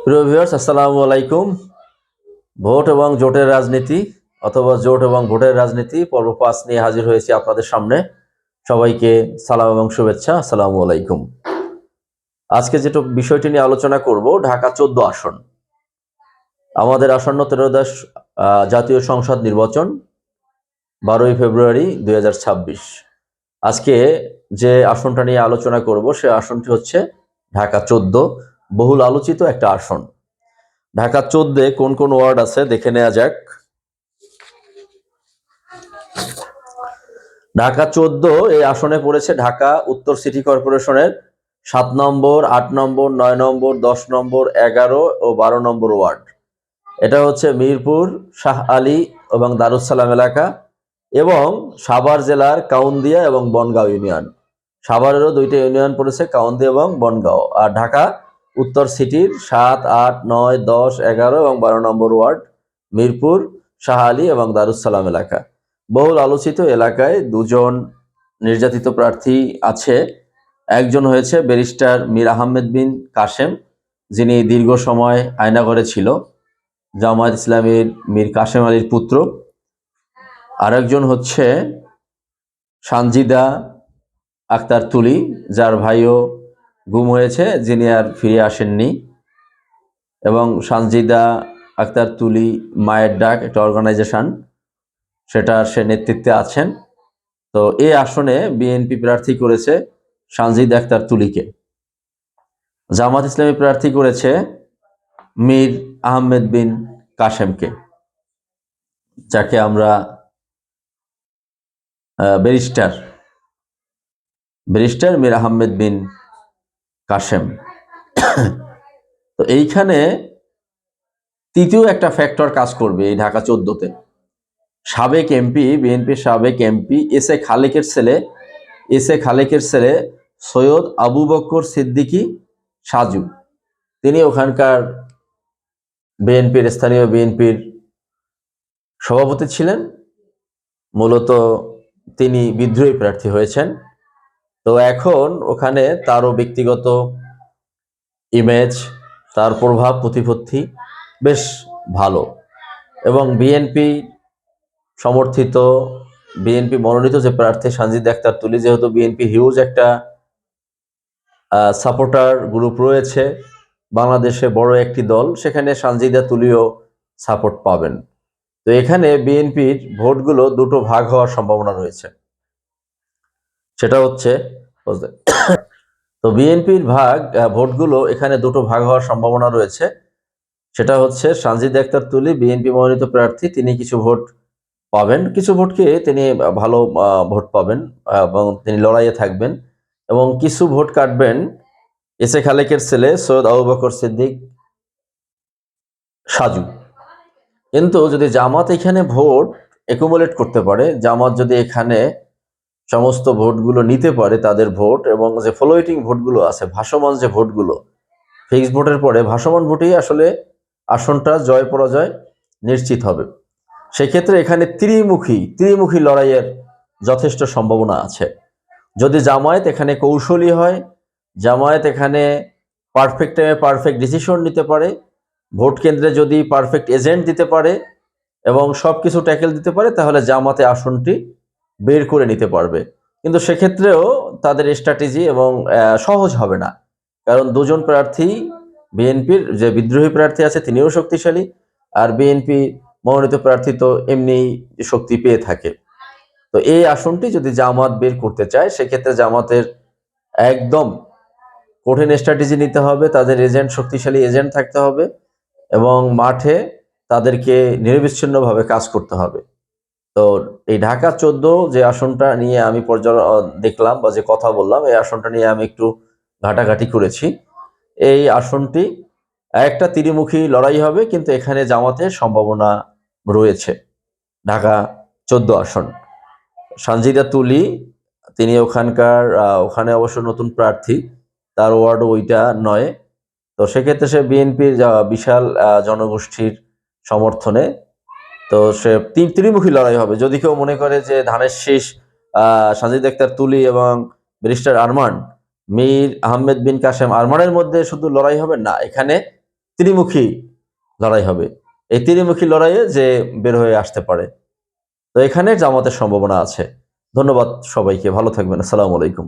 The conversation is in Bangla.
প্রিয় ভিউয়ার্স, আসসালামু আলাইকুম। ভোট এবং জোটের রাজনীতি অথবা জোট এবং ভোটের রাজনীতি পর্ব 5 নিয়ে হাজির হয়েছি আপনাদের সামনে। সবাইকে সালাম এবং শুভেচ্ছা। আসসালামু আলাইকুম। আজকে যেটা বিষয়টি নিয়ে আলোচনা করব, ঢাকা 14 আসন। আমাদের আসন্ন ত্রয়োদশ জাতীয় সংসদ নির্বাচন 12ই ফেব্রুয়ারি 2026। আজকে যে আসনটা নিয়ে আলোচনা করব সে আসনটি হচ্ছে ঢাকা 14, বহুল আলোচিত একটা আসন। ঢাকা 14 কোন কোন ওয়ার্ড আছে দেখে নেওয়া যাক। ঢাকা 14 এই আসনে পড়েছে ঢাকা উত্তর সিটি কর্পোরেশনের 7 নম্বর, 8 নম্বর, 9 নম্বর, 10 নম্বর, 11 ও 12 নম্বর ওয়ার্ড। এটা হচ্ছে মিরপুর, শাহ আলী এবং দারুসালাম এলাকা এবং সাভার জেলার কাউন্দিয়া এবং বনগাঁও ইউনিয়ন। সাভারেরও 2টা ইউনিয়ন পড়েছে, কাউন্দিয়া এবং বনগাঁও। আর ঢাকা উত্তর সিটির 7, 8, 9, 10, 11 এবং 12 নম্বর ওয়ার্ড মিরপুর, শাহ আলী এবং দারুসালাম এলাকা। বহুল আলোচিত এলাকায় দুজন নির্যাতিত প্রার্থী আছে। একজন হয়েছে ব্যারিস্টার মীর আহমেদ বিন কাশেম, যিনি দীর্ঘ সময় আয়নাঘরে ছিল, জামায়াত ইসলামীর মীর কাশেম আলীর পুত্র। আরেকজন হচ্ছে সানজিদা আক্তার তুলি, যার ভাইও গুম হয়েছে, যিনি আর ফিরে আসেননি। এবং সানজিদা আক্তার তুলি মায়ের ডাক একটা অর্গানাইজেশন, সেটা সে নেতৃত্বে আছেন। তো এই আসনে বিএনপি প্রার্থী করেছে সানজিদা আক্তার তুলিকে। জামাত ইসলামী প্রার্থী করেছে মীর আহমেদ বিন কাশেমকে, যাকে আমরা ব্যারিস্টার মীর আহমেদ বিন কাশেম। তো এইখানে তৃতীয় একটা ফ্যাক্টর কাজ করবে এই ঢাকা 14-তে। সাবেক এমপি, বিএনপির সাবেক এমপি এস এ খালেকের ছেলে সৈয়দ আবু বকর সিদ্দিকী সাজু, তিনি ওখানকার স্থানীয় বিএনপির সভাপতি ছিলেন। মূলত তিনি বিদ্রোহী প্রার্থী হয়েছেন। তো এখন ওখানে তারও ব্যক্তিগত ইমেজ, তার প্রভাব প্রতিপত্তি বেশ ভালো এবং বিএনপি সমর্থিত, বিএনপি মনোনীত যে প্রার্থী সানজিদা আক্তার তুলি, যেহেতু বিএনপি হিউজ একটা সাপোর্টার গ্রুপ রয়েছে, বাংলাদেশে বড় একটি দল, সেখানে সানজিদা তুলিও সাপোর্ট পাবেন। তো এখানে বিএনপির ভোটগুলো দুটো ভাগ হওয়ার সম্ভাবনা রয়েছে। সেটা হচ্ছে, তো বিএনপির ভোটগুলো এখানে দুটো ভাগ হওয়ার সম্ভাবনা রয়েছে। সেটা হচ্ছে সানজিদা আক্তার তুলি বিএনপি মনোনীত প্রার্থী, তিনি কিছু ভোট পাবেন, কিছু ভোটকে তিনি ভালো ভোট পাবেন এবং তিনি লড়াইয়ে থাকবেন, এবং কিছু ভোট কাটবেন এস এ খালেকের ছেলে সৈয়দ আবু বকর সিদ্দিক সাজু। কিন্তু যদি জামাত এখানে ভোট একুমুলেট করতে পারে, জামাত যদি এখানে সমস্ত ভোটগুলো নিতে পারে, তাদের ভোট এবং যে ফ্লোটিং ভোটগুলো আছে, ভাসমান যে ভোটগুলো, ফিক্স ভোটের পরে ভাসমান ভোটেই আসলে আসনটা জয় পরাজয় নিশ্চিত হবে। সেক্ষেত্রে এখানে ত্রিমুখী লড়াইয়ের যথেষ্ট সম্ভাবনা আছে। যদি জামায়াত এখানে কৌশলী হয়, জামায়াত এখানে পারফেক্ট টাইমে পারফেক্ট ডিসিশন নিতে পারে, ভোট কেন্দ্রে যদি পারফেক্ট এজেন্ট দিতে পারে এবং সবকিছু ট্যাকেল দিতে পারে, তাহলে জামাতে আসনটি বের করে নিতে পারবে। কিন্তু সেক্ষেত্রেও তাদের স্ট্র্যাটেজি এবং সহজ হবে না, কারণ দুজন প্রার্থী, বিএনপির যে বিদ্রোহী প্রার্থী আছে তিনিও শক্তিশালী, আর বিএনপি মনোনীত প্রার্থী তো এমনি শক্তি পেয়ে থাকে। তো এই আসনটি যদি জামাত বের করতে চায়, সেক্ষেত্রে জামাতের একদম কঠিন স্ট্র্যাটেজি নিতে হবে, তাদের শক্তিশালী এজেন্ট থাকতে হবে এবং মাঠে তাদেরকে নিরবিচ্ছিন্নভাবে কাজ করতে হবে। তো এই ঢাকা 14 যে আসনটা নিয়ে আমি দেখলাম বা যে কথা বললাম, এই আসনটা নিয়ে আমি একটু ঘাটাঘাটি করেছি। এই আসনটি একটা ত্রিমুখী লড়াই হবে, কিন্তু এখানে জামাতের সম্ভাবনা রয়েছে। ঢাকা 14 আসন, সানজিদা তুলি তিনি ওখানে অবশ্য নতুন প্রার্থী, তার ওয়ার্ড ওইটা নয়। তো সেক্ষেত্রে সে বিএনপির বিশাল জনগোষ্ঠীর সমর্থনে, তো সে ত্রিমুখী লড়াই হবে। যদি কেউ মনে করে যে ধানের শীষ সানজিদা আক্তার তুলি এবং ব্যারিস্টার মীর আহমেদ বিন কাশেম আরমানের মধ্যে শুধু লড়াই হবে, না, এখানে ত্রিমুখী লড়াই হবে। এই ত্রিমুখী লড়াইয়ে যে বের হয়ে আসতে পারে, তো এখানে জামাতের সম্ভাবনা আছে। ধন্যবাদ সবাইকে, ভালো থাকবেন। আসসালামু আলাইকুম।